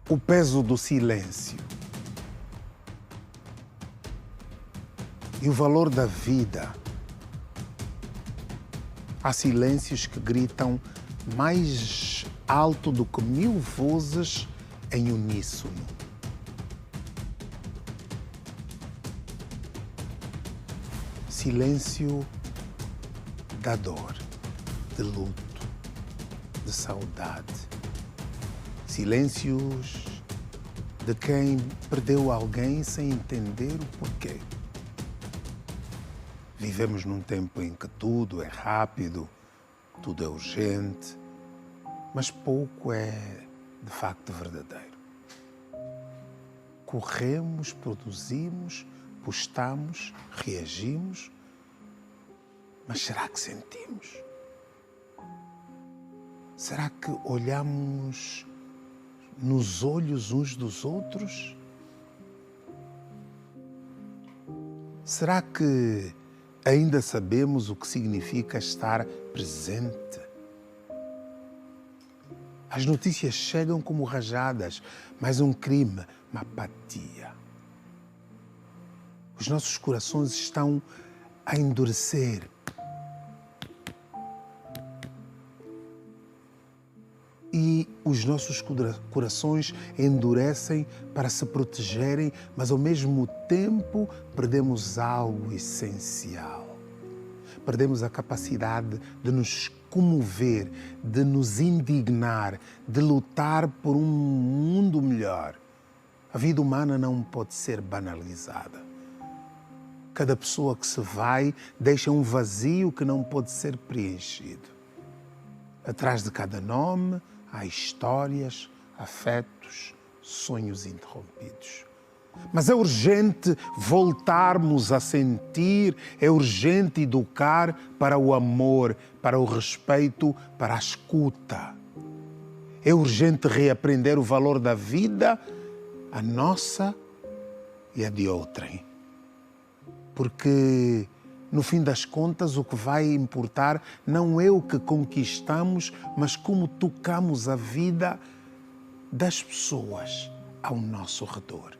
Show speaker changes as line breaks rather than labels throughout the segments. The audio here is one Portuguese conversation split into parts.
o peso do silêncio e o valor da vida. Há silêncios que gritam mais alto do que 1000 vozes em uníssono. Silêncio da dor, de luto, de saudade. Silêncios de quem perdeu alguém sem entender o porquê. Vivemos num tempo em que tudo é rápido, tudo é urgente, mas pouco é de facto verdadeiro. Corremos, produzimos, postamos, reagimos, mas será que sentimos? Será que olhamos nos olhos uns dos outros? Será que ainda sabemos o que significa estar presente? As notícias chegam como rajadas, mas um crime, uma apatia. Os nossos corações estão a endurecer. E os nossos corações endurecem para se protegerem, mas ao mesmo tempo perdemos algo essencial. Perdemos a capacidade de nos comover, de nos indignar, de lutar por um mundo melhor. A vida humana não pode ser banalizada. Cada pessoa que se vai deixa um vazio que não pode ser preenchido. Atrás de cada nome há histórias, afetos, sonhos interrompidos. Mas é urgente voltarmos a sentir, é urgente educar para o amor, para o respeito, para a escuta. É urgente reaprender o valor da vida, a nossa e a de outrem. Porque, no fim das contas, o que vai importar não é o que conquistamos, mas como tocamos a vida das pessoas ao nosso redor.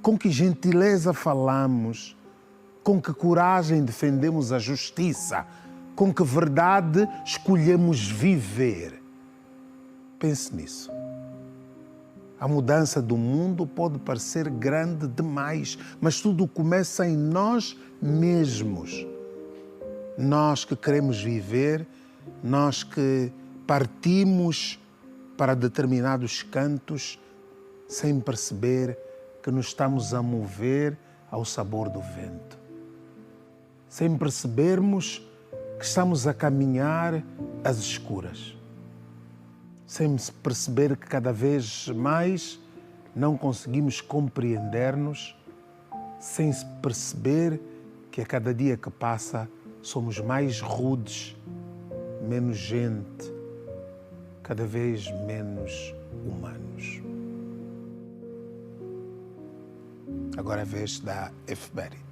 Com que gentileza falamos, com que coragem defendemos a justiça, com que verdade escolhemos viver. Pense nisso. A mudança do mundo pode parecer grande demais, mas tudo começa em nós mesmos. Nós que queremos viver, nós que partimos para determinados cantos sem perceber que nos estamos a mover ao sabor do vento. Sem percebermos que estamos a caminhar às escuras. Sem perceber que cada vez mais não conseguimos compreender-nos, sem perceber que a cada dia que passa somos mais rudes, menos gente, cada vez menos humanos. Agora é a vez da efeméride.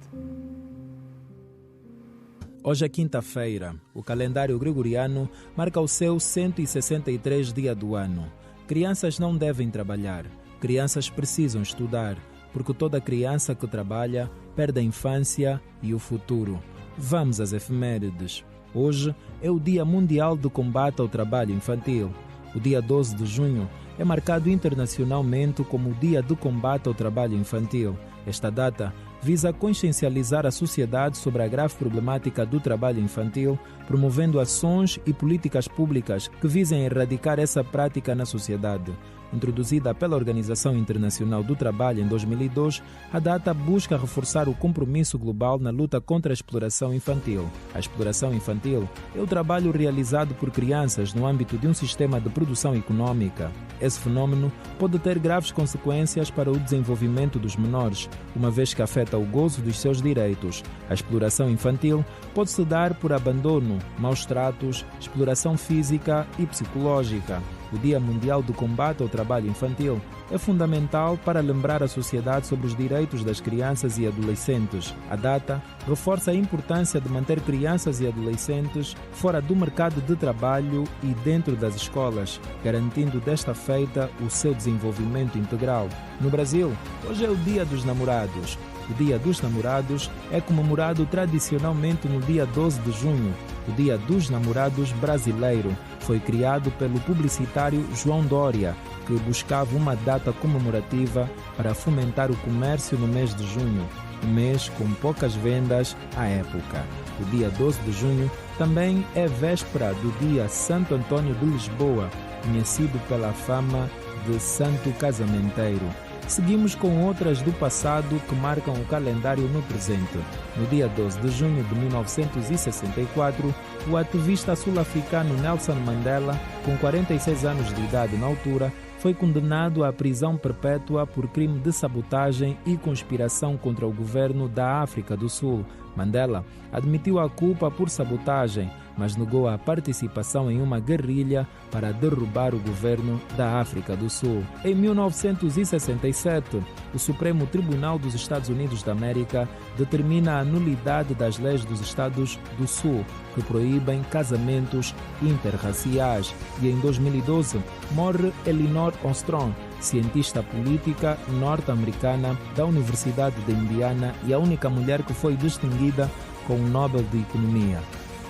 Hoje é quinta-feira. O calendário gregoriano marca o seu 163 dia do ano. Crianças não devem trabalhar. Crianças precisam estudar, porque toda criança que trabalha perde a infância e o futuro. Vamos às efemérides. Hoje é o Dia Mundial do Combate ao Trabalho Infantil. O dia 12 de junho é marcado internacionalmente como o Dia do Combate ao Trabalho Infantil. Esta data visa consciencializar a sociedade sobre a grave problemática do trabalho infantil, promovendo ações e políticas públicas que visem erradicar essa prática na sociedade. Introduzida pela Organização Internacional do Trabalho em 2002, a data busca reforçar o compromisso global na luta contra a exploração infantil. A exploração infantil é o trabalho realizado por crianças no âmbito de um sistema de produção econômica. Esse fenômeno pode ter graves consequências para o desenvolvimento dos menores, uma vez que afeta o gozo dos seus direitos. A exploração infantil pode se dar por abandono, maus tratos, exploração física e psicológica. o Dia Mundial do Combate ao Trabalho Infantil, é fundamental para lembrar a sociedade sobre os direitos das crianças e adolescentes. A data reforça a importância de manter crianças e adolescentes fora do mercado de trabalho e dentro das escolas, garantindo desta feita o seu desenvolvimento integral. No Brasil, hoje é o Dia dos Namorados. O Dia dos Namorados é comemorado tradicionalmente no dia 12 de junho. O Dia dos Namorados brasileiro foi criado pelo publicitário João Dória, que buscava uma data comemorativa para fomentar o comércio no mês de junho, um mês com poucas vendas à época. O dia 12 de junho também é véspera do dia Santo Antônio de Lisboa, conhecido pela fama de Santo Casamenteiro. Seguimos com outras do passado que marcam o calendário no presente. No dia 12 de junho de 1964, o ativista sul-africano Nelson Mandela, com 46 anos de idade na altura, foi condenado à prisão perpétua por crime de sabotagem e conspiração contra o governo da África do Sul. Mandela admitiu a culpa por sabotagem, mas negou a participação em uma guerrilha para derrubar o governo da África do Sul. Em 1967, o Supremo Tribunal dos Estados Unidos da América determina a nulidade das leis dos Estados do Sul, que proíbem casamentos interraciais. E em 2012, morre Elinor Ostrom, cientista política norte-americana da Universidade de Indiana e a única mulher que foi distinguida com o Nobel de Economia.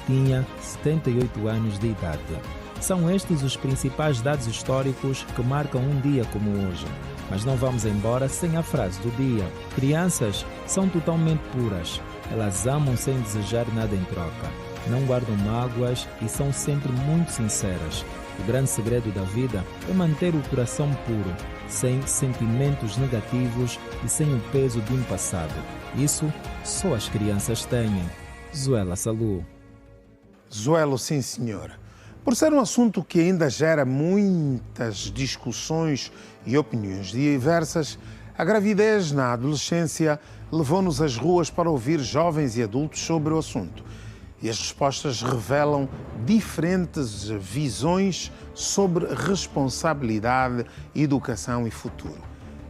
Tinha 78 anos de idade. São estes os principais dados históricos que marcam um dia como hoje. Mas não vamos embora sem a frase do dia. Crianças são totalmente puras. Elas amam sem desejar nada em troca. Não guardam mágoas e são sempre muito sinceras. O grande segredo da vida é manter o coração puro, sem sentimentos negativos e sem o peso de um passado. Isso só as crianças têm. Zuela Salu.
Zuelo, sim senhor. Por ser um assunto que ainda gera muitas discussões e opiniões diversas, a gravidez na adolescência levou-nos às ruas para ouvir jovens e adultos sobre o assunto. E as respostas revelam diferentes visões sobre responsabilidade, educação e futuro.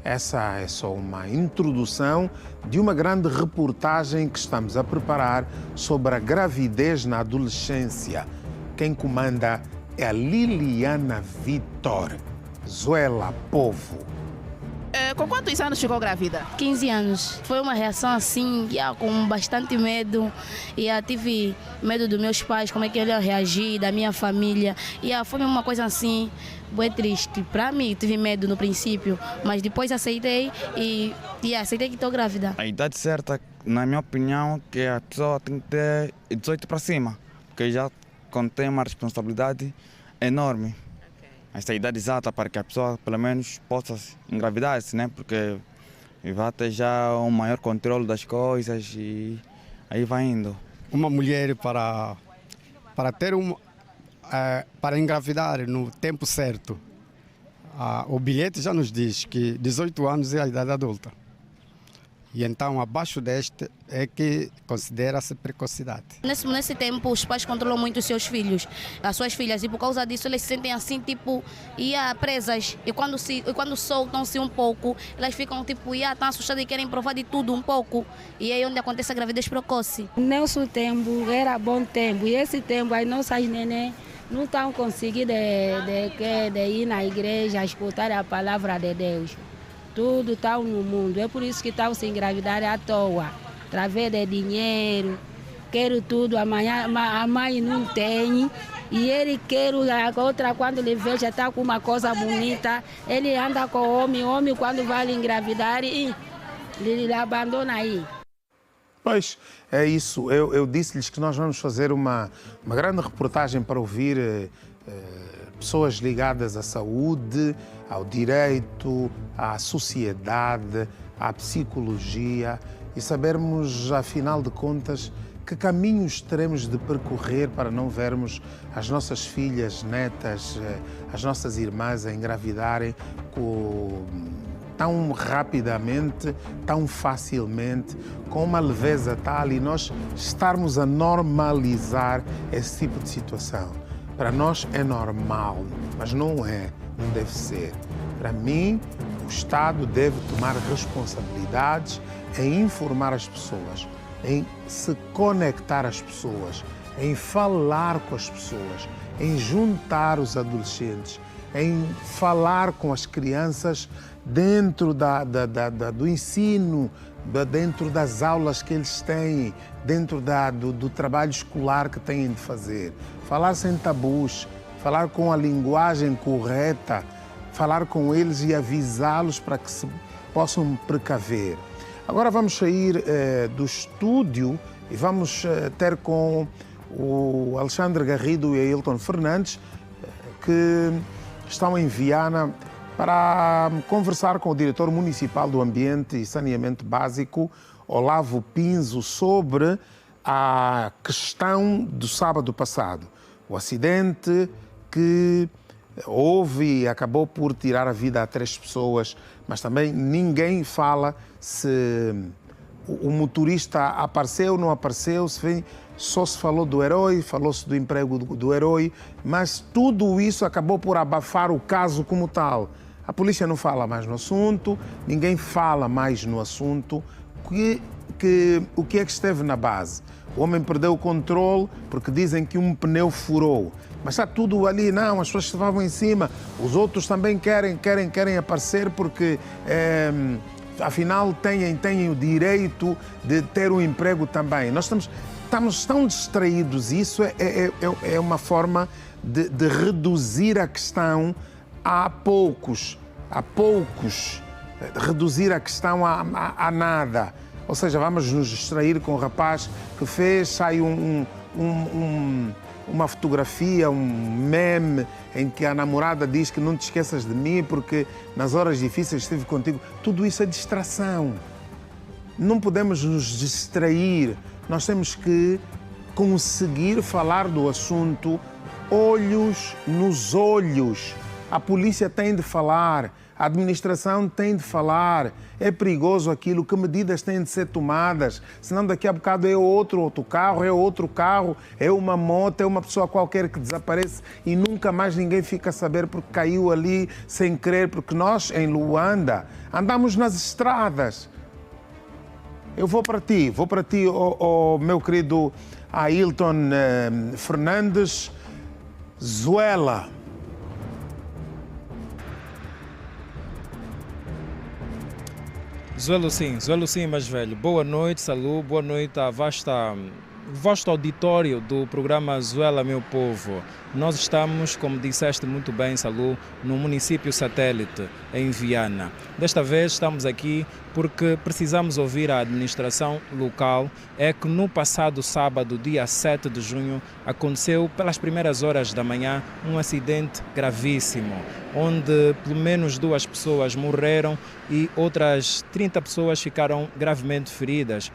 Essa é só uma introdução de uma grande reportagem que estamos a preparar sobre a gravidez na adolescência. Quem comanda é a Liliana Vitor. Zuela Povo.
Com quantos anos ficou grávida?
15 anos. Foi uma reação assim, com bastante medo. Tive medo dos meus pais, como é que eles iam reagir, da minha família. Foi uma coisa assim, bem triste. Para mim, tive medo no princípio, mas depois aceitei e aceitei que estou grávida.
A idade certa, na minha opinião, que a pessoa tem que ter 18 para cima, porque já contém uma responsabilidade enorme. Essa é a idade exata para que a pessoa, pelo menos, possa engravidar-se, né? Porque vai ter já um maior controle das coisas e aí vai indo.
Uma mulher para para engravidar no tempo certo, o bilhete já nos diz que 18 anos é a idade adulta. E então, abaixo deste é que considera-se precocidade.
Nesse tempo, os pais controlam muito os seus filhos, as suas filhas, e por causa disso eles se sentem assim, presas. E quando soltam-se um pouco, elas ficam tão assustadas e querem provar de tudo um pouco. E é aí onde acontece a gravidez precoce.
Nosso tempo era bom tempo, e esse tempo as nossas neném não estão conseguindo de ir na igreja escutar a palavra de Deus. Tudo está no mundo, é por isso que estão se engravidar à toa, através de dinheiro, quero tudo, amanhã a mãe não tem, e ele quer a outra, quando ele vê já está com uma coisa bonita, ele anda com o homem quando vai engravidar, e ele abandona aí.
Pois, é isso, eu disse-lhes que nós vamos fazer uma grande reportagem para ouvir pessoas ligadas à saúde, ao direito, à sociedade, à psicologia e sabermos, afinal de contas, que caminhos teremos de percorrer para não vermos as nossas filhas, netas, as nossas irmãs a engravidarem tão rapidamente, tão facilmente, com uma leveza tal e nós estarmos a normalizar esse tipo de situação. Para nós é normal, mas não é, não deve ser. Para mim, o Estado deve tomar responsabilidades em informar as pessoas, em se conectar às pessoas, em falar com as pessoas, em juntar os adolescentes, em falar com as crianças dentro do ensino, dentro das aulas que eles têm, dentro do trabalho escolar que têm de fazer. Falar sem tabus, falar com a linguagem correta, falar com eles e avisá-los para que se possam precaver. Agora vamos sair do estúdio e vamos ter com o Alexandre Garrido e a Hilton Fernandes, que estão em Viana, para conversar com o diretor municipal do Ambiente e Saneamento Básico, Olavo Pinzo, sobre a questão do sábado passado. O acidente que houve e acabou por tirar a vida a 3 pessoas, mas também ninguém fala se o motorista apareceu ou não apareceu, só se falou do herói, falou-se do emprego do herói, mas tudo isso acabou por abafar o caso como tal. A polícia não fala mais no assunto, ninguém fala mais no assunto. O que é que esteve na base? O homem perdeu o controle porque dizem que um pneu furou. Mas está tudo ali, não, as pessoas estavam em cima, os outros também querem aparecer porque, afinal, têm o direito de ter um emprego também. Nós estamos tão distraídos, isso é uma forma de reduzir a questão a poucos, reduzir a questão a nada. Ou seja, vamos nos distrair com o rapaz que fez, sai uma fotografia, um meme em que a namorada diz que não te esqueças de mim porque nas horas difíceis estive contigo. Tudo isso é distração. Não podemos nos distrair. Nós temos que conseguir falar do assunto olhos nos olhos. A polícia tem de falar, a administração tem de falar. É perigoso aquilo, que medidas têm de ser tomadas, senão daqui a bocado é outro carro, é uma moto, é uma pessoa qualquer que desaparece e nunca mais ninguém fica a saber porque caiu ali sem querer, porque nós em Luanda andamos nas estradas. Eu vou para ti, meu querido Ailton Fernandes, Zuela.
Zuelo sim, mais velho. Boa noite, saúde, boa noite a vasto auditório do programa Zuela, meu povo. Nós estamos, como disseste muito bem, Salu, no município satélite, em Viana. Desta vez estamos aqui porque precisamos ouvir a administração local. É que no passado sábado, dia 7 de junho, aconteceu pelas primeiras horas da manhã um acidente gravíssimo, onde pelo menos 2 pessoas morreram e outras 30 pessoas ficaram gravemente feridas.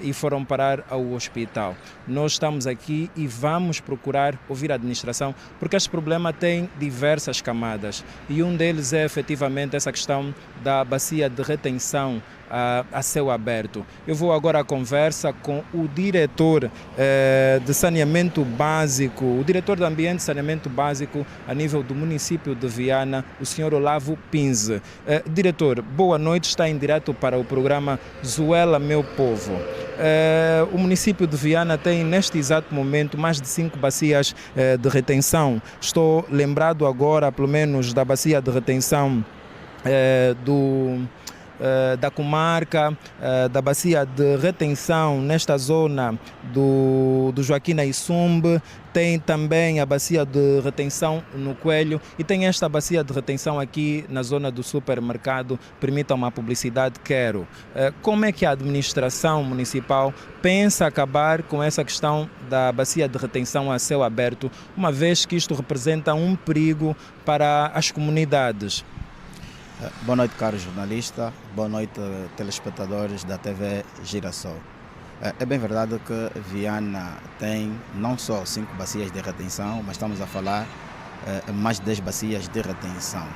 E foram parar ao hospital. Nós estamos aqui e vamos procurar ouvir a administração, porque este problema tem diversas camadas e um deles é efetivamente essa questão da bacia de retenção a céu aberto. Eu vou agora à conversa com o diretor de saneamento básico, o diretor de ambiente e saneamento básico a nível do município de Viana, o senhor Olavo Pinzo. Diretor, boa noite, está em direto para o programa Zuela, meu povo. O município de Viana tem neste exato momento mais de 5 bacias de retenção. Estou lembrado agora, pelo menos, da bacia de retenção da comarca, da bacia de retenção nesta zona do Joaquim Naissumbe, tem também a bacia de retenção no Coelho e tem esta bacia de retenção aqui na zona do supermercado. Permita uma publicidade, quero. Como é que a administração municipal pensa acabar com essa questão da bacia de retenção a céu aberto, uma vez que isto representa um perigo para as comunidades?
Boa noite, caro jornalista. Boa noite, telespectadores da TV Girassol. É bem verdade que Viana tem não só 5 bacias de retenção, mas estamos a falar mais de 10 bacias de retenção.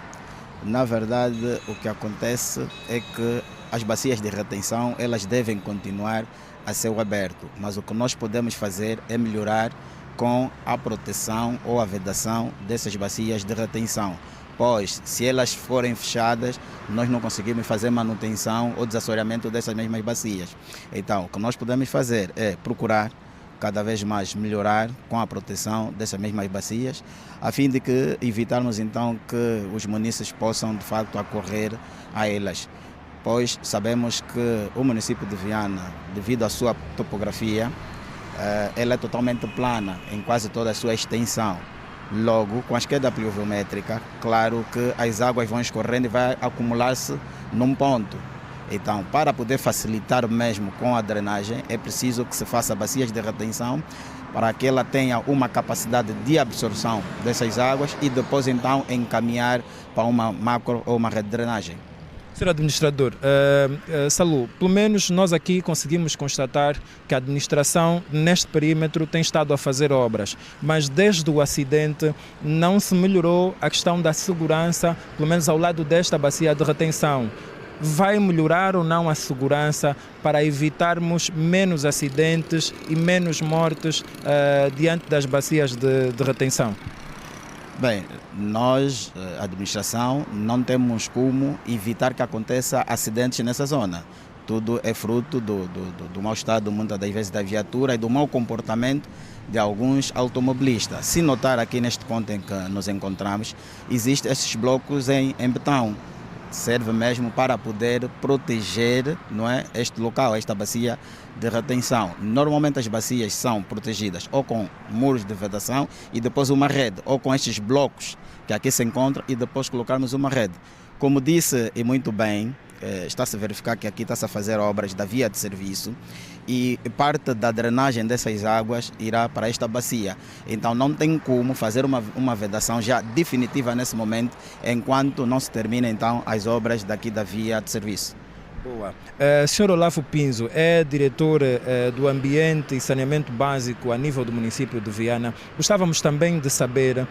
Na verdade, o que acontece é que as bacias de retenção elas devem continuar a céu aberto, mas o que nós podemos fazer é melhorar com a proteção ou a vedação dessas bacias de retenção, pois se elas forem fechadas, nós não conseguimos fazer manutenção ou desassoreamento dessas mesmas bacias. Então, o que nós podemos fazer é procurar cada vez mais melhorar com a proteção dessas mesmas bacias, a fim de que evitarmos então que os munícipes possam de facto acorrer a elas, pois sabemos que o município de Viana, devido à sua topografia, ela é totalmente plana em quase toda a sua extensão. Logo, com a queda pluviométrica, claro que as águas vão escorrendo e vai acumular-se num ponto. Então, para poder facilitar mesmo com a drenagem, é preciso que se faça bacias de retenção para que ela tenha uma capacidade de absorção dessas águas e depois então encaminhar para uma macro ou uma rede de drenagem.
Sr. Administrador, Salu, pelo menos nós aqui conseguimos constatar que a administração neste perímetro tem estado a fazer obras, mas desde o acidente não se melhorou a questão da segurança, pelo menos ao lado desta bacia de retenção. Vai melhorar ou não a segurança para evitarmos menos acidentes e menos mortes diante das bacias de retenção?
Bem, nós, a administração, não temos como evitar que aconteça acidentes nessa zona. Tudo é fruto do mau estado, muitas das vezes, da viatura e do mau comportamento de alguns automobilistas. Se notar aqui neste ponto em que nos encontramos, existem esses blocos em betão. Serve mesmo para poder proteger, não é, este local, esta bacia de retenção. Normalmente as bacias são protegidas ou com muros de vedação e depois uma rede, ou com estes blocos que aqui se encontram e depois colocarmos uma rede. Como disse e muito bem, está-se a verificar que aqui está-se a fazer obras da via de serviço e parte da drenagem dessas águas irá para esta bacia. Então não tem como fazer uma vedação já definitiva nesse momento, enquanto não se termina então as obras daqui da via de serviço.
Boa. Sr. Olavo Pinzo é diretor do Ambiente e Saneamento Básico a nível do município de Viana. Gostávamos também de saber,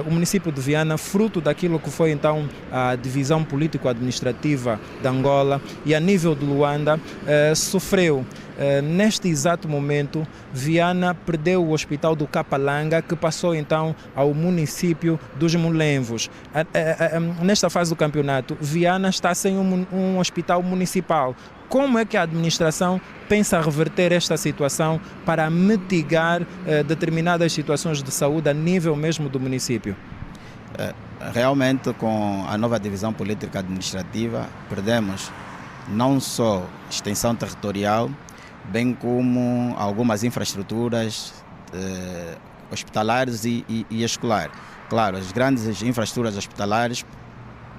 o município de Viana, fruto daquilo que foi então a divisão político-administrativa de Angola e a nível de Luanda, sofreu. Neste exato momento, Viana perdeu o hospital do Capalanga, que passou então ao município dos Mulenvos. Nesta fase do campeonato, Viana está sem um hospital municipal. Como é que a administração pensa reverter esta situação para mitigar determinadas situações de saúde a nível mesmo do município?
Realmente, com a nova divisão política administrativa, perdemos não só extensão territorial, bem como algumas infraestruturas hospitalares e escolar. Claro, as grandes infraestruturas hospitalares,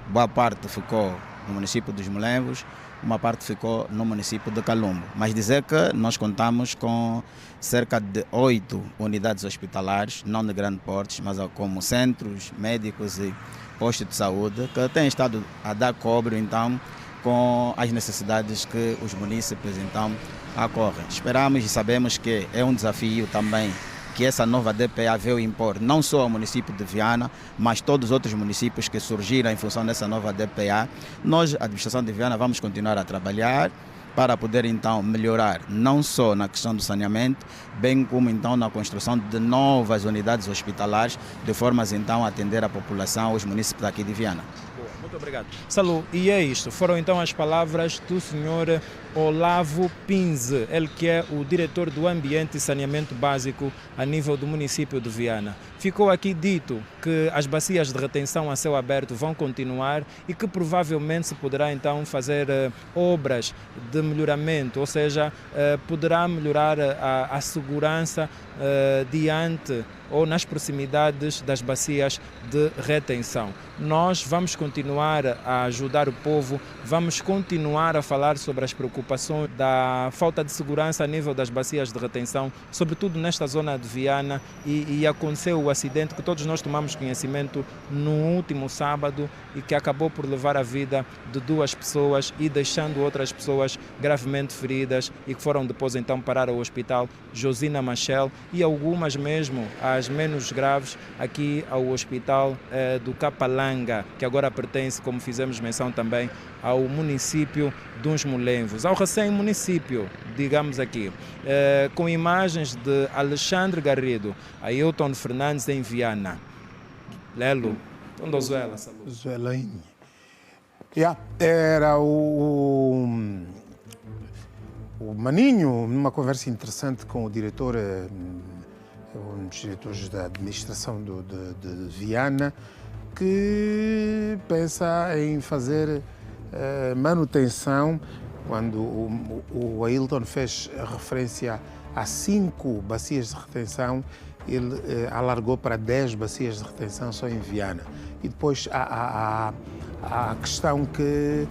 boa parte ficou no município dos Mulenvos, uma parte ficou no município de Calumbo. Mas dizer que nós contamos com cerca de 8 unidades hospitalares, não de grande porte, mas como centros médicos e postos de saúde, que têm estado a dar cobre, então, com as necessidades que os munícipes então ocorrem. Esperamos e sabemos que é um desafio também que essa nova DPA veio impor, não só ao município de Viana, mas todos os outros municípios que surgiram em função dessa nova DPA. Nós, a administração de Viana, vamos continuar a trabalhar para poder então melhorar não só na questão do saneamento, bem como então na construção de novas unidades hospitalares, de formas então a atender a população, os municípios aqui de Viana.
Muito obrigado. Salu, e é isto. Foram então as palavras do senhor Olavo Pinzo, ele que é o diretor do Ambiente e Saneamento Básico a nível do município de Viana. Ficou aqui dito que as bacias de retenção a céu aberto vão continuar e que provavelmente se poderá então fazer obras de melhoramento, ou seja, poderá melhorar a segurança diante ou nas proximidades das bacias de retenção. Nós vamos continuar a ajudar o povo, vamos continuar a falar sobre as preocupações da falta de segurança a nível das bacias de retenção, sobretudo nesta zona de Viana, e aconteceu o acidente que todos nós tomamos conhecimento no último sábado e que acabou por levar a vida de 2 pessoas e deixando outras pessoas gravemente feridas e que foram depois então parar ao hospital Josina Machel e algumas mesmo, as menos graves, aqui ao hospital do Capalanga, Capalanga, que agora pertence, como fizemos menção também, ao município de Uns Molenvos, ao recém-município, digamos aqui, com imagens de Alexandre Garrido, Ailton Fernandes em Viana. Lelo, onde Zuela, saúde.
Zuelainho. Era o Maninho, numa conversa interessante com o diretor, um dos diretores da administração de Viana, que pensa em fazer manutenção, quando o Ailton fez referência a 5 bacias de retenção, ele alargou para 10 bacias de retenção só em Viana. E depois a questão que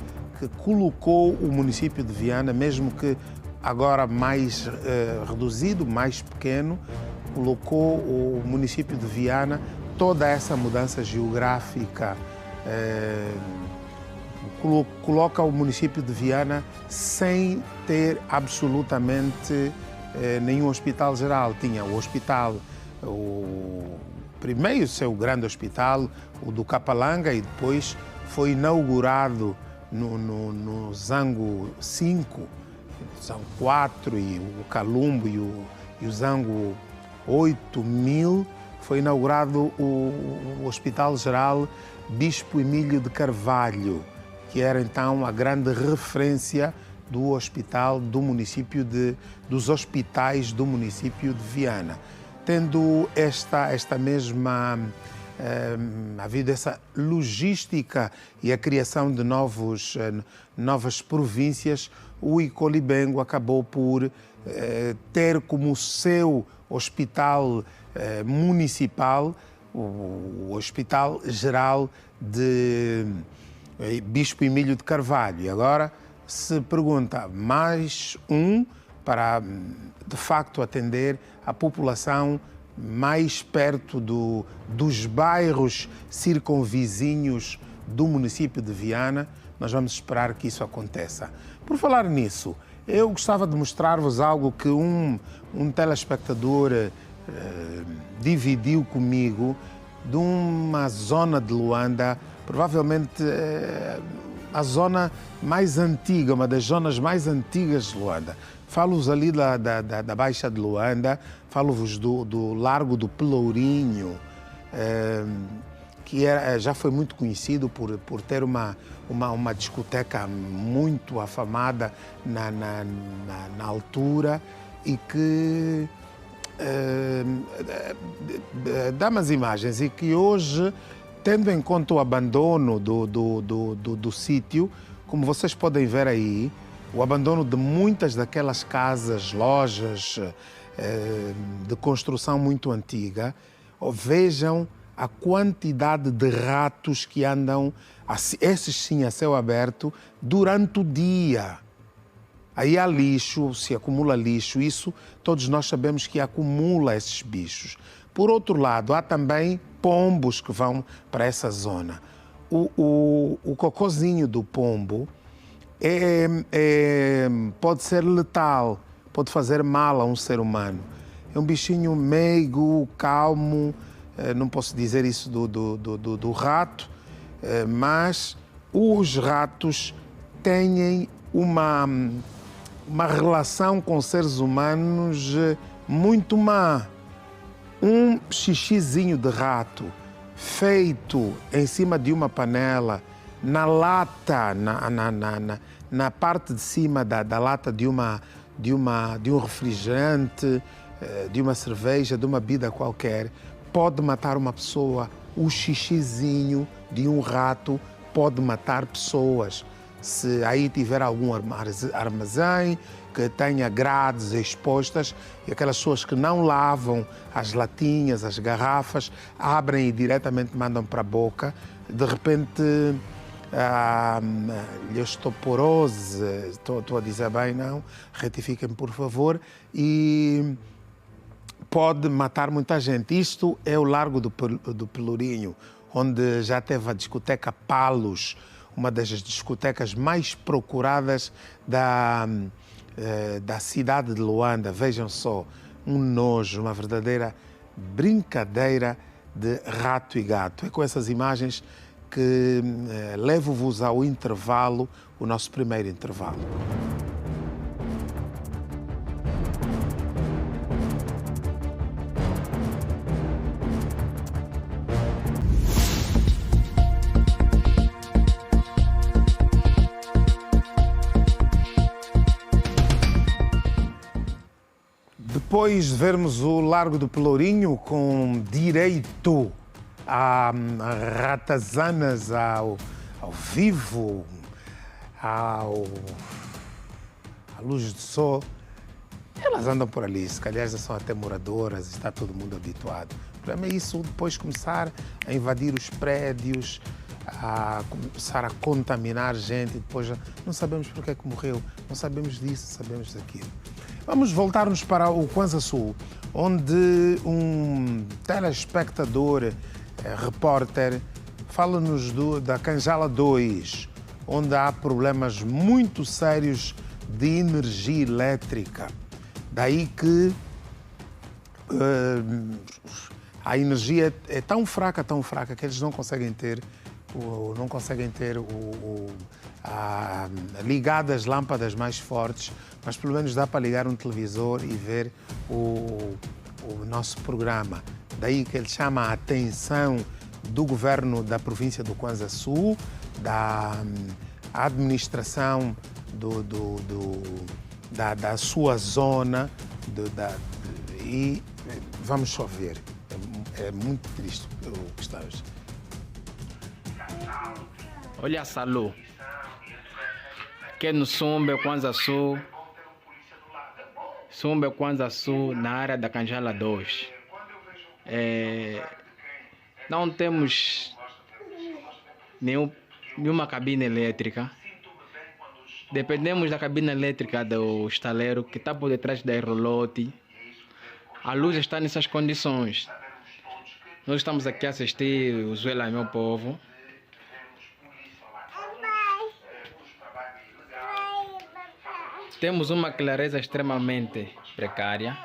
colocou o município de Viana, mesmo que agora mais reduzido, mais pequeno, colocou o município de Viana, toda essa mudança geográfica, coloca o município de Viana sem ter absolutamente nenhum hospital geral. Tinha o hospital, o primeiro seu grande hospital, o do Capalanga, e depois foi inaugurado no Zango 5, Zango 4 e o Calumbo e o Zango 8000, foi inaugurado o Hospital Geral Bispo Emílio de Carvalho, que era então a grande referência do hospital do município dos hospitais do município de Viana. Tendo esta mesma havido essa logística e a criação de novas províncias, o Icolibengo acabou por ter como seu hospital municipal o Hospital Geral de Bispo Emílio de Carvalho. E agora se pergunta, mais um para, de facto, atender a população mais perto dos bairros circunvizinhos do município de Viana. Nós vamos esperar que isso aconteça. Por falar nisso, eu gostava de mostrar-vos algo que um telespectador dividiu comigo, de uma zona de Luanda, provavelmente a zona mais antiga, uma das zonas mais antigas de Luanda. Falo-vos ali da Baixa de Luanda, falo-vos do Largo do Pelourinho, que já foi muito conhecido por ter uma discoteca muito afamada na altura e que dá umas imagens e que hoje, tendo em conta o abandono do sítio, como vocês podem ver aí, o abandono de muitas daquelas casas, lojas de construção muito antiga, vejam a quantidade de ratos que andam, esses sim a céu aberto, durante o dia. Aí há lixo, se acumula lixo, isso todos nós sabemos que acumula esses bichos. Por outro lado, há também pombos que vão para essa zona. O cocôzinho do pombo pode ser letal, pode fazer mal a um ser humano. É um bichinho meigo, calmo, não posso dizer isso do rato, mas os ratos têm uma relação com seres humanos muito má. Um xixizinho de rato feito em cima de uma panela, na lata, na parte de cima da lata de um refrigerante, de uma cerveja, de uma bebida qualquer, pode matar uma pessoa. O xixizinho de um rato pode matar pessoas. Se aí tiver algum armazém que tenha grades expostas e aquelas pessoas que não lavam as latinhas, as garrafas, abrem e diretamente mandam para a boca, de repente osteoporose, estou a dizer bem, não? Retifiquem-me, por favor, e pode matar muita gente. Isto é o Largo do Pelourinho, onde já teve a discoteca Palos, uma das discotecas mais procuradas da cidade de Luanda. Vejam só, um nojo, uma verdadeira brincadeira de rato e gato. É com essas imagens que levo-vos ao intervalo, o nosso primeiro intervalo. Depois de vermos o Largo do Pelourinho com direito a ratazanas ao vivo, à luz do sol, elas andam por ali, se calhar já são até moradoras, está todo mundo habituado. O problema é isso, depois começar a invadir os prédios, a começar a contaminar gente, e depois já não sabemos porque é que morreu, não sabemos disso, não sabemos daquilo. Vamos voltar-nos para o Kwanza Sul, onde um telespectador, repórter, fala-nos da Kanjala 2, onde há problemas muito sérios de energia elétrica. Daí que a energia é tão fraca que eles não conseguem ter ligadas as lâmpadas mais fortes, mas pelo menos dá para ligar um televisor e ver o nosso programa. Daí que ele chama a atenção do governo da província do Kwanza Sul, da administração da sua zona, e vamos só ver. É muito triste o que está hoje.
Olha, Salô, que no Sumbe, Kwanza Sul, na área da Kanjala 2. Não temos nenhuma cabine elétrica. Dependemos da cabine elétrica do estaleiro que está por detrás da Aerolote. A luz está nessas condições. Nós estamos aqui a assistir o Zuela, meu povo. Temos uma clareza extremamente precária,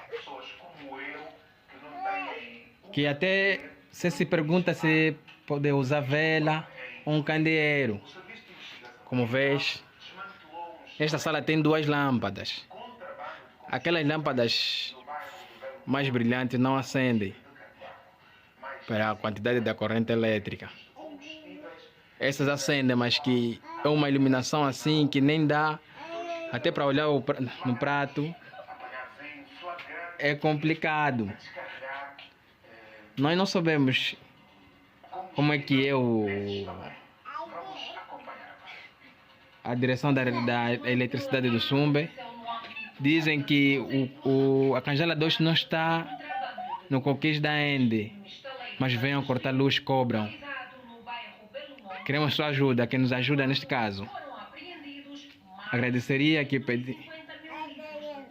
que até se pergunta se pode usar vela ou um candeeiro. Como vês, esta sala tem 2 lâmpadas. Aquelas lâmpadas mais brilhantes não acendem para a quantidade da corrente elétrica. Essas acendem, mas que é uma iluminação assim que nem dá até para olhar no prato. É complicado. Nós não sabemos como é que é a direção da eletricidade do Sumbe. Dizem que a Kanjala 2 não está no coquês da Ende, mas venham cortar luz, cobram. Queremos sua ajuda, que nos ajuda neste caso. Agradeceria que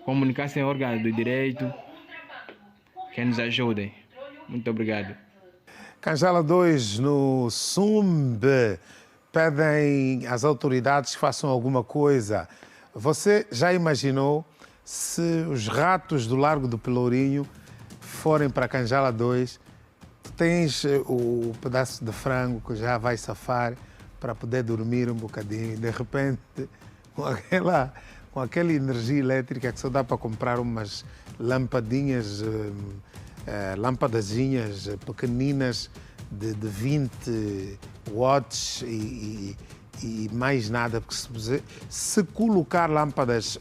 comunicassem órgãos do direito que nos ajudem. Muito obrigado.
Kanjala 2 no Sumbe pedem às autoridades que façam alguma coisa. Você já imaginou se os ratos do Largo do Pelourinho forem para Kanjala 2? Tens o pedaço de frango que já vai safar para poder dormir um bocadinho. De repente, com aquela energia elétrica que só dá para comprar umas lampadinhas, lâmpadazinhas pequeninas de 20 watts e mais nada, porque se colocar lâmpadas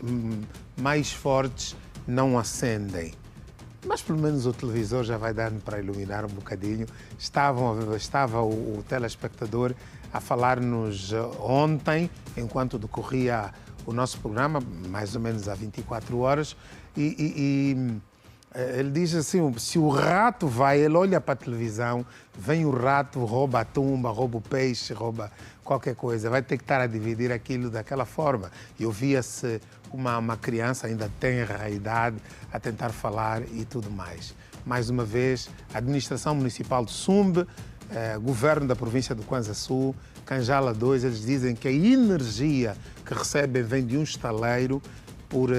mais fortes não acendem. Mas pelo menos o televisor já vai dar para iluminar um bocadinho. Estava o telespectador a falar-nos ontem, enquanto decorria o nosso programa, mais ou menos há 24 horas, e ele diz assim, se o rato vai, ele olha para a televisão, vem o rato, rouba a tumba, rouba o peixe, rouba qualquer coisa, vai ter que estar a dividir aquilo daquela forma. E ouvia-se uma criança ainda tenra a idade a tentar falar e tudo mais. Mais uma vez, a administração municipal de Sumbe, governo da província do Kwanza Sul, Kanjala 2, eles dizem que a energia que recebem vem de um estaleiro por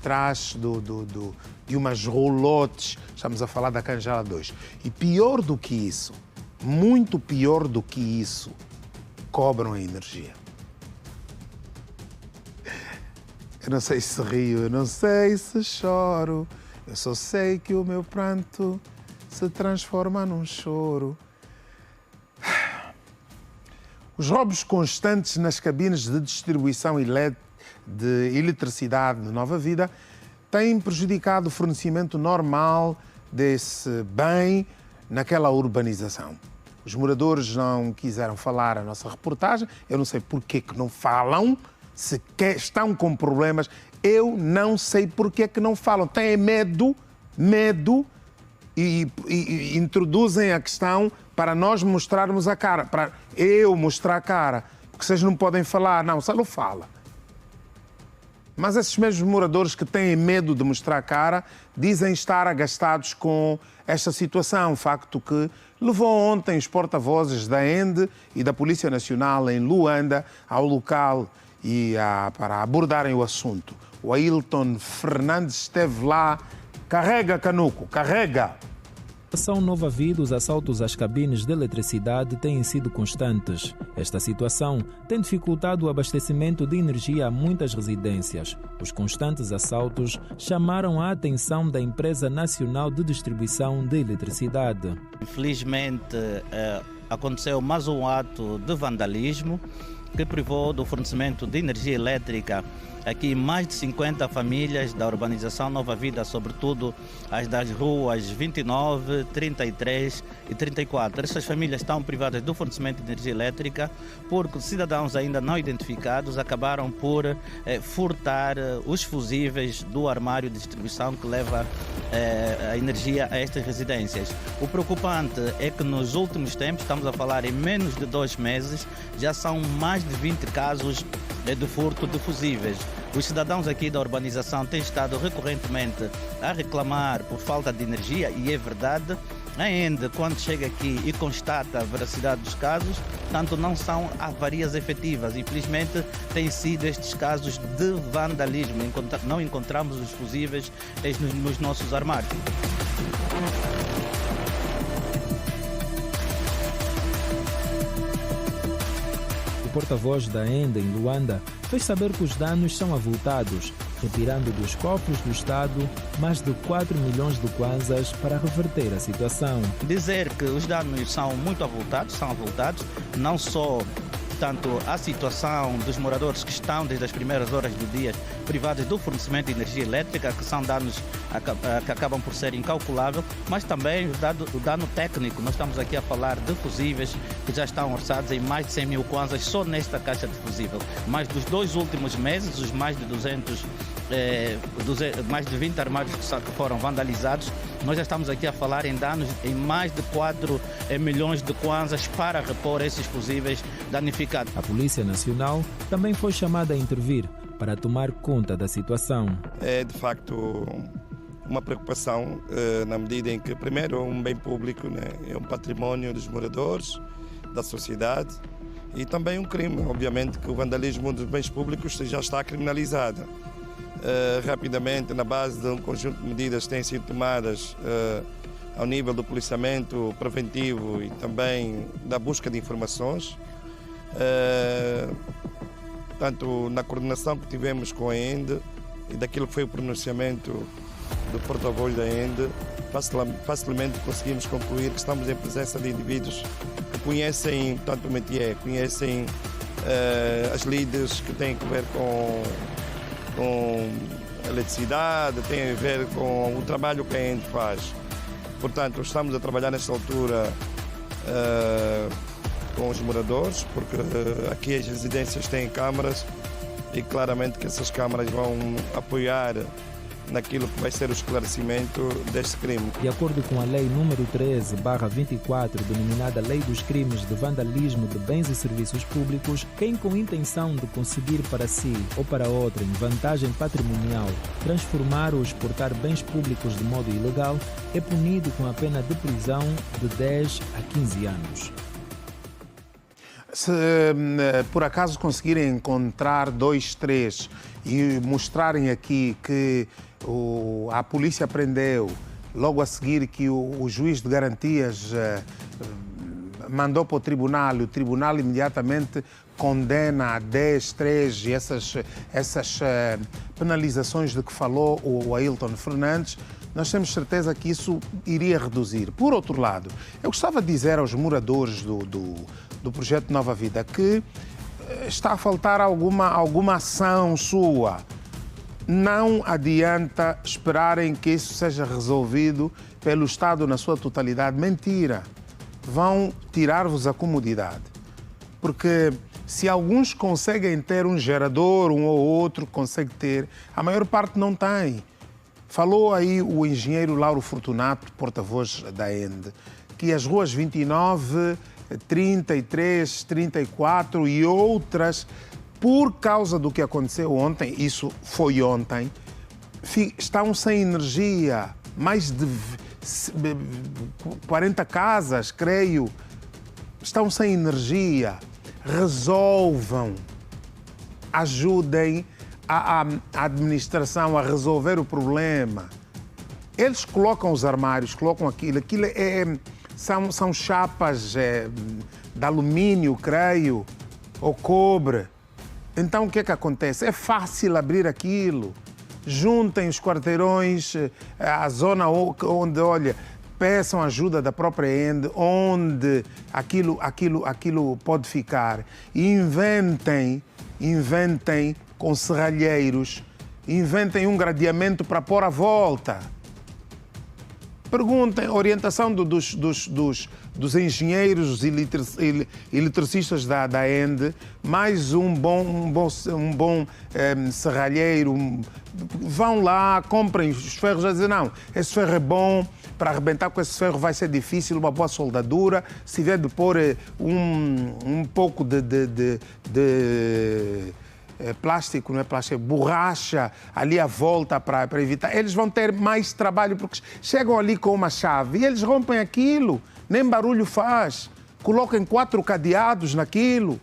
trás de umas rolotes. Estamos a falar da Kanjala 2. E pior do que isso, muito pior do que isso, cobram a energia. Eu não sei se rio, eu não sei se choro, eu só sei que o meu pranto se transforma num choro. Os roubos constantes nas cabines de distribuição de eletricidade de Nova Vida têm prejudicado o fornecimento normal desse bem naquela urbanização. Os moradores não quiseram falar a nossa reportagem, eu não sei porque que não falam, se estão com problemas, eu não sei porque que não falam. Têm medo e introduzem a questão para nós mostrarmos a cara, para eu mostrar a cara, porque vocês não podem falar, não, só não fala. Mas esses mesmos moradores que têm medo de mostrar a cara dizem estar agastados com esta situação, facto que levou ontem os porta-vozes da ENDE e da Polícia Nacional em Luanda ao local para abordarem o assunto. O Ailton Fernandes esteve lá. Carrega, Canuco, carrega!
São Nova Vida, os assaltos às cabines de eletricidade têm sido constantes. Esta situação tem dificultado o abastecimento de energia a muitas residências. Os constantes assaltos chamaram a atenção da Empresa Nacional de Distribuição de Eletricidade.
Infelizmente, aconteceu mais um ato de vandalismo que privou do fornecimento de energia elétrica aqui mais de 50 famílias da urbanização Nova Vida, sobretudo as das ruas 29, 33 e 34. Essas famílias estão privadas do fornecimento de energia elétrica porque cidadãos ainda não identificados acabaram por furtar os fusíveis do armário de distribuição que leva a energia a estas residências. O preocupante é que nos últimos tempos, estamos a falar em menos de 2 meses, já são mais de 20 casos de furto de fusíveis. Os cidadãos aqui da urbanização têm estado recorrentemente a reclamar por falta de energia e é verdade. Ainda quando chega aqui e constata a veracidade dos casos, tanto não são avarias efetivas. Infelizmente, têm sido estes casos de vandalismo. Não encontramos os fusíveis nos nossos armários.
O porta-voz da ENDE em Luanda fez saber que os danos são avultados, retirando dos cofres do Estado mais de 4 milhões de kwanzas para reverter a situação.
Dizer que os danos são muito avultados, não só tanto a situação dos moradores que estão desde as primeiras horas do dia privados do fornecimento de energia elétrica, que são danos que acabam por ser incalculáveis, mas também o dano técnico. Nós estamos aqui a falar de fusíveis que já estão orçados em mais de 100 mil kwanzas só nesta caixa de fusível. Mas dos 2 últimos meses, os mais de 20 armários que foram vandalizados, nós já estamos aqui a falar em danos em mais de 4 milhões de kwanzas para repor esses fusíveis danificados.
A Polícia Nacional também foi chamada a intervir para tomar conta da situação.
É de facto uma preocupação na medida em que, primeiro, é um bem público, né? É um património dos moradores, da sociedade, e também um crime. Obviamente que o vandalismo dos bens públicos já está criminalizado. Rapidamente, na base de um conjunto de medidas que têm sido tomadas ao nível do policiamento preventivo e também da busca de informações, tanto na coordenação que tivemos com a ENDE e daquilo que foi o pronunciamento do porta-voz da ENDE, facilmente conseguimos concluir que estamos em presença de indivíduos que conhecem tanto o métier, conhecem as lides que têm a ver com eletricidade, tem a ver com o trabalho que a ENDE faz. Portanto, estamos a trabalhar nesta altura com os moradores, porque aqui as residências têm câmaras e claramente que essas câmaras vão apoiar naquilo que vai ser o esclarecimento deste crime.
De acordo com a Lei número 13/24, denominada Lei dos Crimes de Vandalismo de Bens e Serviços Públicos, quem com intenção de conseguir para si ou para outrem vantagem patrimonial, transformar ou exportar bens públicos de modo ilegal, é punido com a pena de prisão de 10 a 15 anos.
Se por acaso conseguirem encontrar 2, 3 e mostrarem aqui que a polícia prendeu, logo a seguir que o juiz de garantias mandou para o tribunal imediatamente condena a 10, 3 e essas penalizações de que falou o Ailton Fernandes, nós temos certeza que isso iria reduzir. Por outro lado, eu gostava de dizer aos moradores do projeto Nova Vida que está a faltar alguma ação sua. Não adianta esperarem que isso seja resolvido pelo Estado na sua totalidade. Mentira. Vão tirar-vos a comodidade. Porque se alguns conseguem ter um gerador, um ou outro consegue ter, a maior parte não tem. Falou aí o engenheiro Lauro Fortunato, porta-voz da ENDE, que as ruas 29, 33, 34 e outras, por causa do que aconteceu ontem, isso foi ontem, estão sem energia. Mais de 40 casas, creio, estão sem energia. Resolvam, ajudem a administração a resolver o problema. Eles colocam os armários, colocam aquilo são chapas de alumínio, creio, ou cobre. Então o que é que acontece? É fácil abrir aquilo. Juntem os quarteirões, a zona onde, olha, peçam ajuda da própria ENDE, onde aquilo pode ficar. E inventem com serralheiros, inventem um gradeamento para pôr à volta. Perguntem a orientação dos engenheiros e eletricistas da ENDE, mais um bom serralheiro. Vão lá, comprem os ferros, já dizem, não, esse ferro é bom, para arrebentar com esse ferro vai ser difícil, uma boa soldadura. Se tiver de pôr um pouco de plástico, não é plástico, borracha ali à volta para evitar. Eles vão ter mais trabalho porque chegam ali com uma chave e eles rompem aquilo, nem barulho faz. Coloquem 4 cadeados naquilo,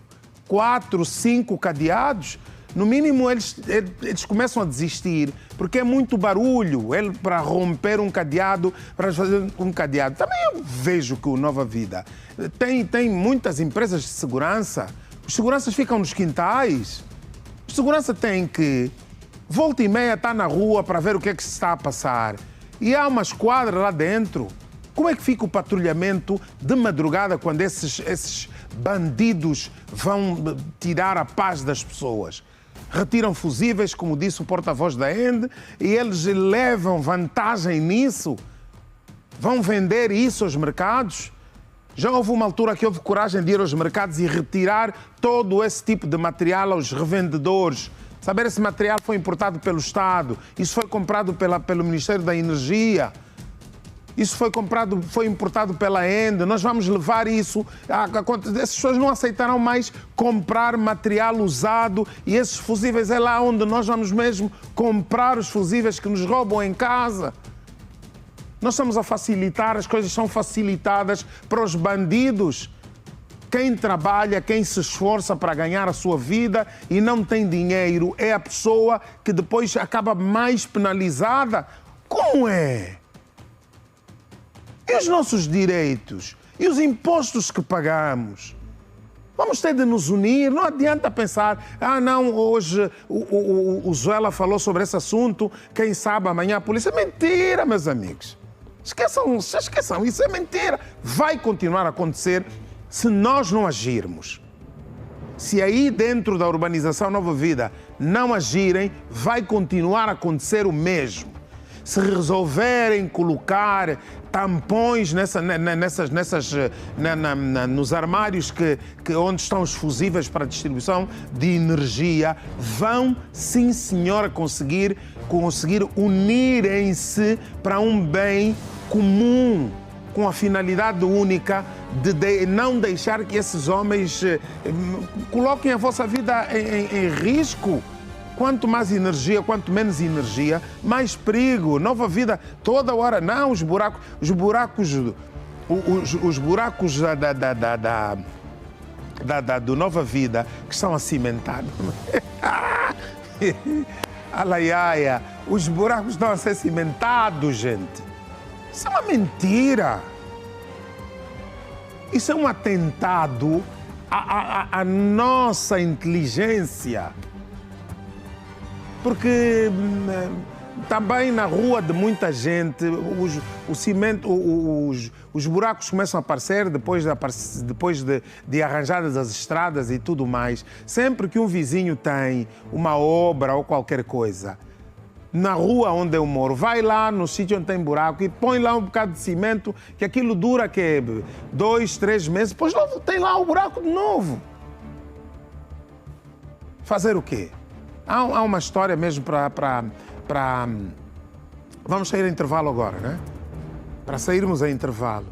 4, 5 cadeados. No mínimo eles começam a desistir porque é muito barulho para romper um cadeado, para fazer um cadeado. Também eu vejo que o Nova Vida tem muitas empresas de segurança. Os seguranças ficam nos quintais. O segurança tem que, volta e meia, estar na rua para ver o que é que se está a passar. E há uma esquadra lá dentro. Como é que fica o patrulhamento de madrugada quando esses bandidos vão tirar a paz das pessoas? Retiram fusíveis, como disse o porta-voz da ENDE, e eles levam vantagem nisso. Vão vender isso aos mercados. Já houve uma altura que houve coragem de ir aos mercados e retirar todo esse tipo de material aos revendedores. Saber, esse material foi importado pelo Estado, isso foi comprado pelo Ministério da Energia, isso foi importado pela ENDE, nós vamos levar isso. Essas pessoas não aceitarão mais comprar material usado e esses fusíveis é lá onde nós vamos mesmo comprar os fusíveis que nos roubam em casa. Nós estamos a facilitar, as coisas são facilitadas para os bandidos. Quem trabalha, quem se esforça para ganhar a sua vida e não tem dinheiro é a pessoa que depois acaba mais penalizada. Como é? E os nossos direitos? E os impostos que pagamos? Vamos ter de nos unir, não adianta pensar, não, hoje o Zuela falou sobre esse assunto, quem sabe amanhã a polícia. Mentira, meus amigos. Esqueçam, isso é mentira. Vai continuar a acontecer se nós não agirmos. Se aí dentro da urbanização Nova Vida não agirem, vai continuar a acontecer o mesmo. Se resolverem colocar tampões nos armários onde estão os fusíveis para a distribuição de energia, vão, sim senhora, conseguir unirem-se para um bem comum, com a finalidade única de não deixar que esses homens coloquem a vossa vida em risco. Quanto mais energia, quanto menos energia, mais perigo. Nova Vida, toda hora, não, os buracos do Nova Vida que estão acimentados. Alaiaia, os buracos estão a ser cimentados, gente. Isso é uma mentira. Isso é um atentado à nossa inteligência. Porque também na rua de muita gente, o cimento, os buracos começam a aparecer depois de arranjadas as estradas e tudo mais. Sempre que um vizinho tem uma obra ou qualquer coisa, na rua onde eu moro, vai lá no sítio onde tem buraco e põe lá um bocado de cimento, que aquilo dura 2, 3 meses, depois logo tem lá o buraco de novo. Fazer o quê? Há uma história mesmo para... Vamos sair a intervalo agora, né? Para sairmos a intervalo.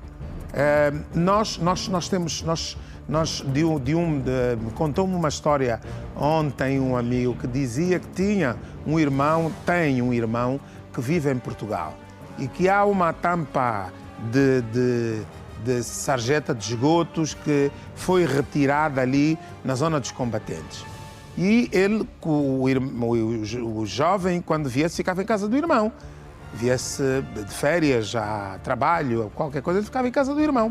Contou-me uma história ontem um amigo que dizia que tem um irmão que vive em Portugal e que há uma tampa de sarjeta de esgotos que foi retirada ali na zona dos combatentes. E ele, o jovem, quando viesse, ficava em casa do irmão. Viesse de férias, a trabalho, qualquer coisa, ele ficava em casa do irmão.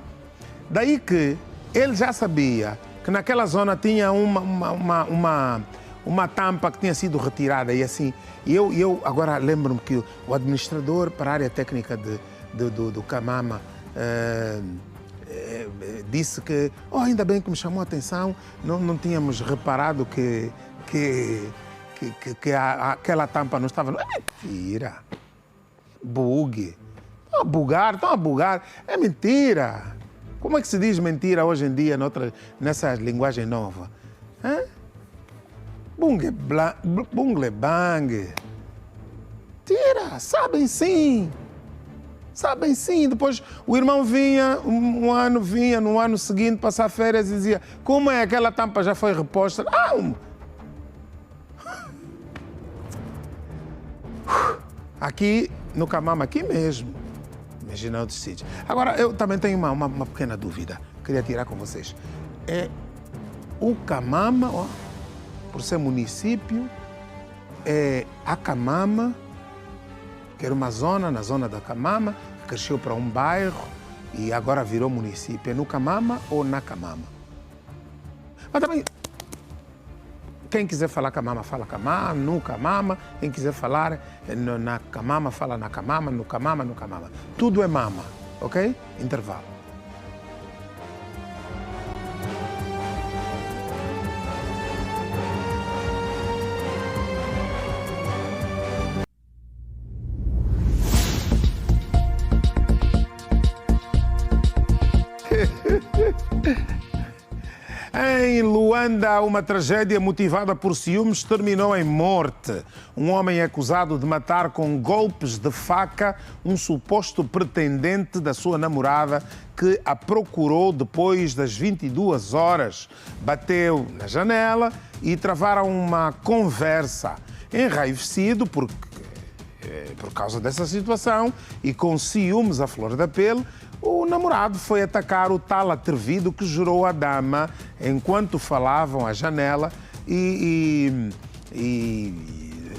Daí que ele já sabia que naquela zona tinha uma tampa que tinha sido retirada e assim. E eu agora lembro-me que o administrador para a área técnica do Camama disse que, ainda bem que me chamou a atenção, não tínhamos reparado que aquela tampa não estava... É mentira! Bug! Estão a bugar! É mentira! Como é que se diz mentira hoje em dia nessa linguagem nova? Bungle bang! Tira! Sabem sim! Sabem sim, depois o irmão vinha, no ano seguinte, passar férias e dizia: como é, aquela tampa já foi reposta? Aqui no Camama, aqui mesmo, imagina outros sítios. Agora, eu também tenho uma pequena dúvida, queria tirar com vocês. O Camama, por ser município, a Camama, que era uma zona, na zona da Camama, cresceu para um bairro e agora virou município. É no Camama ou na Camama? Mas também, quem quiser falar Camama, fala Camama, no Camama. Quem quiser falar na Camama, fala na Camama, no Camama, no Camama. Tudo é mama, ok? Intervalo. Em Luanda, uma tragédia motivada por ciúmes terminou em morte. Um homem é acusado de matar com golpes de faca um suposto pretendente da sua namorada que a procurou depois das 22 horas. Bateu na janela e travaram uma conversa. Enraivecido por causa dessa situação e com ciúmes à flor da pele, o namorado foi atacar o tal atrevido que jurou à dama enquanto falavam à janela e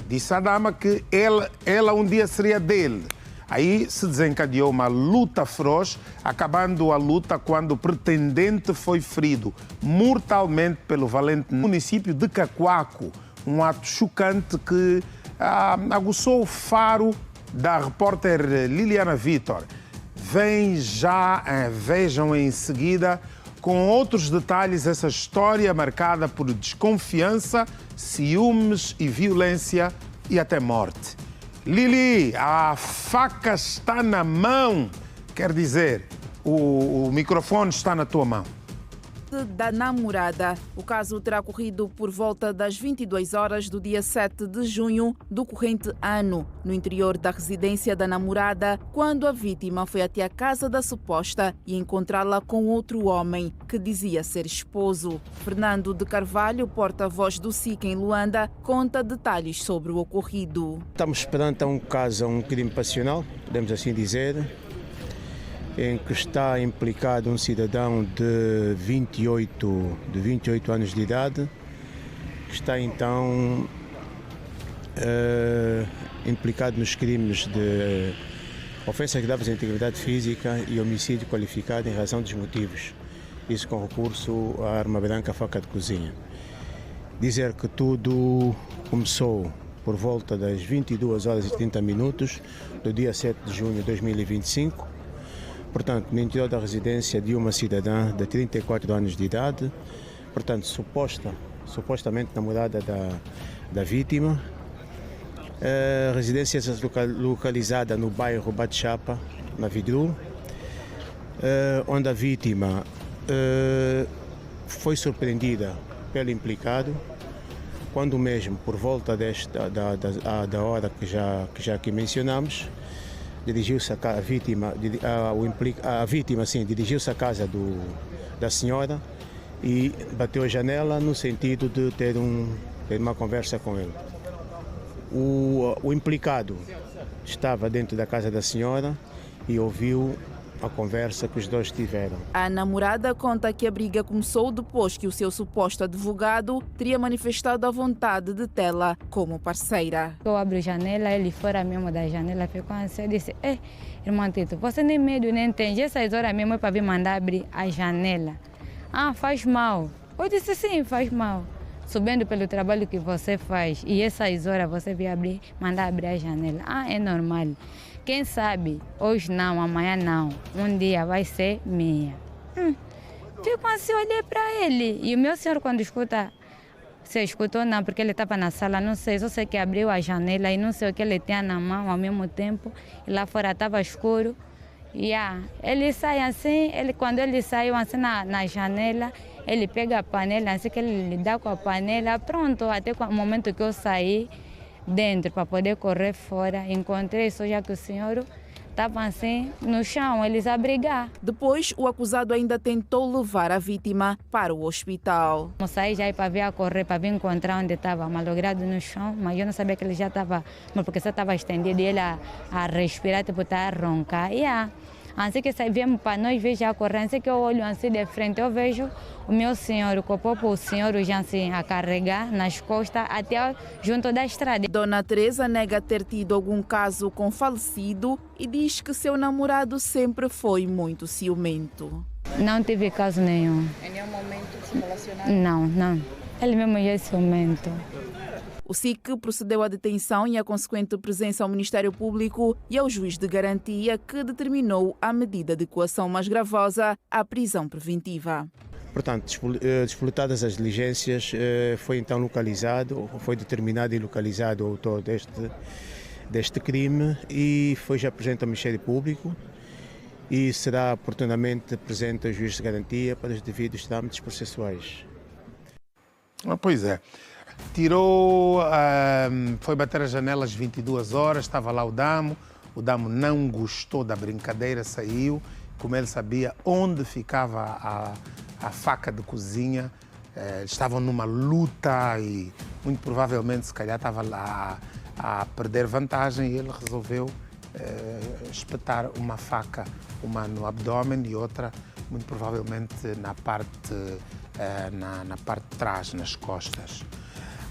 disse à dama que ela um dia seria dele. Aí se desencadeou uma luta feroz, acabando a luta quando o pretendente foi ferido mortalmente pelo valente município de Cacoaco. Um ato chocante que aguçou o faro da repórter Liliana Vitor. Vejam em seguida, com outros detalhes, essa história marcada por desconfiança, ciúmes e violência e até morte. Lili, a faca está na mão, quer dizer, o microfone está na tua mão.
Da namorada. O caso terá ocorrido por volta das 22 horas do dia 7 de junho do corrente ano, no interior da residência da namorada, quando a vítima foi até a casa da suposta e encontrá-la com outro homem, que dizia ser esposo. Fernando de Carvalho, porta-voz do SIC em Luanda, conta detalhes sobre o ocorrido.
Estamos perante um caso, um crime passional, podemos assim dizer, em que está implicado um cidadão de 28 anos de idade, que está então implicado nos crimes de ofensas graves à integridade física e homicídio qualificado em razão dos motivos. isso com recurso à arma branca, faca de cozinha. Dizer que tudo começou por volta das 22 horas e 30 minutos do dia 7 de junho de 2025, portanto, no interior da residência de uma cidadã de 34 anos de idade, portanto, supostamente namorada da vítima. A residência localizada no bairro Batchapa, na Vidru, onde a vítima foi surpreendida pelo implicado, quando mesmo, por volta da hora que já aqui mencionamos, dirigiu-se a vítima dirigiu-se à casa da senhora e bateu a janela no sentido de ter uma conversa com ele. O implicado estava dentro da casa da senhora e ouviu a conversa que os dois tiveram.
A namorada conta que a briga começou depois que o seu suposto advogado teria manifestado a vontade de tê-la como parceira.
Eu abro a janela, ele fora mesmo da janela, ficou assim, eu disse, irmão Tito, você nem medo nem tem, essas horas mesmo é para vir mandar abrir a janela. Ah, faz mal. Eu disse, sim, faz mal. Subindo pelo trabalho que você faz e essas horas você vem mandar abrir a janela. Ah, é normal. Quem sabe, hoje não, amanhã não, um dia vai ser minha. Fico assim, olhei para ele. E o meu senhor, quando escuta, você escutou não, porque ele estava na sala, não sei, só sei que abriu a janela e não sei o que ele tinha na mão ao mesmo tempo. E lá fora estava escuro. E ele sai assim, quando ele saiu assim na janela, ele pega a panela, assim que ele lhe dá com a panela, pronto, até o momento que eu saí dentro para poder correr fora, encontrei só já que o senhor estava assim no chão, eles a brigar.
Depois, o acusado ainda tentou levar a vítima para o hospital.
Eu saí já para vir a correr, para vir encontrar onde estava malogrado no chão, mas eu não sabia que ele já estava, porque só estava estendido e ele a respirar, tipo, a roncar. Assim que viemos para nós, vejo a correr, assim que eu olho assim de frente, eu vejo o meu senhor, o corpo, o senhor já assim a carregar nas costas até junto da estrada.
Dona Teresa nega ter tido algum caso com falecido e diz que seu namorado sempre foi muito ciumento.
Não tive caso nenhum.
Em nenhum momento se relacionaram?
Não. Ele mesmo é ciumento.
O SIC procedeu à detenção e à consequente presença ao Ministério Público e ao juiz de garantia que determinou a medida de coação mais gravosa, a prisão preventiva.
Portanto, despolitadas as diligências, foi então foi determinado e localizado o autor deste crime e foi já apresentado ao Ministério Público e será oportunamente presente ao juiz de garantia para os devidos trâmites processuais.
Pois é. Foi bater as janelas 22 horas, estava lá o Damo não gostou da brincadeira, saiu, como ele sabia onde ficava a faca de cozinha, estavam numa luta e muito provavelmente se calhar estava lá a perder vantagem e ele resolveu espetar uma faca, uma no abdômen e outra muito provavelmente na parte de trás, nas costas.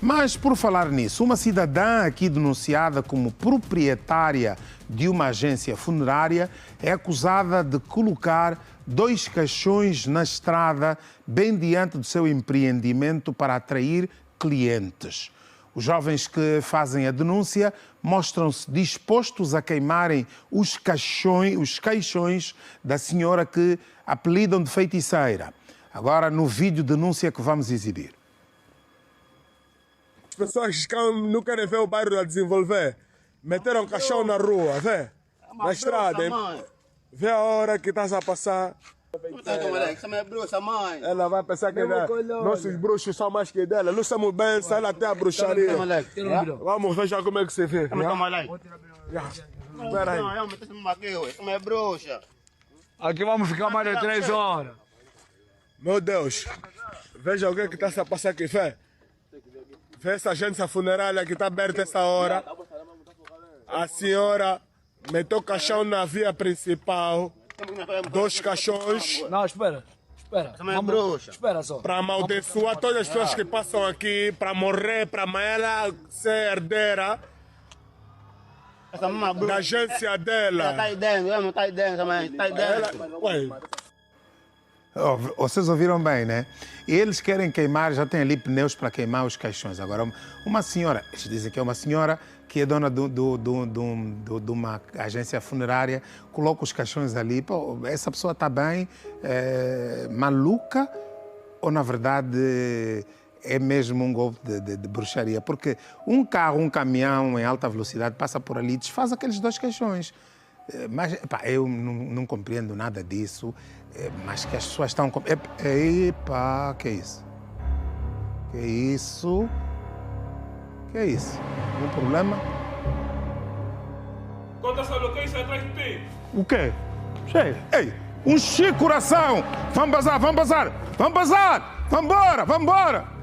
Mas, por falar nisso, uma cidadã aqui denunciada como proprietária de uma agência funerária é acusada de colocar 2 caixões na estrada bem diante do seu empreendimento para atrair clientes. Os jovens que fazem a denúncia mostram-se dispostos a queimarem os caixões da senhora que apelidam de feiticeira. Agora, no vídeo denúncia que vamos exibir.
As pessoas que não querem ver o bairro a desenvolver, meteram caixão na rua, vê? Na estrada. Vê a hora que estás a passar. Ela vai pensar que nossos bruxos são mais que dela. Não somos bem, sai até a bruxaria. Vamos ver já como é que se vê. Espera aí.
Aqui vamos ficar mais de 3 horas.
Meu Deus. Veja o que está a passar aqui, fé. Vê essa agência funerária que está aberta essa hora. A senhora meteu caixão na via principal. 2 caixões.
Não, espera. Espera só.
Para amaldiçoar todas as pessoas que passam aqui, para morrer, para amanhã ela ser herdeira da agência dela.
Está aí dentro, não está aí dentro também. Está aí dentro.
Vocês ouviram bem, né? Eles querem queimar, já tem ali pneus para queimar os caixões. Agora, uma senhora, eles dizem que é uma senhora que é dona de uma agência funerária, coloca os caixões ali. Pô, essa pessoa está bem, maluca, ou na verdade é mesmo um golpe de bruxaria? Porque um carro, um caminhão em alta velocidade passa por ali e desfaz aqueles 2 caixões. Mas eu não compreendo nada disso, mas que as pessoas estão... Epa, que é isso? Que é isso? Que é isso? Algum problema?
Conta essa locação atrás de ti.
O quê? Cheio. Ei, um chico coração! Vamos bazar, vamos bazar! Vamos bazar! Vamos embora, vamos embora!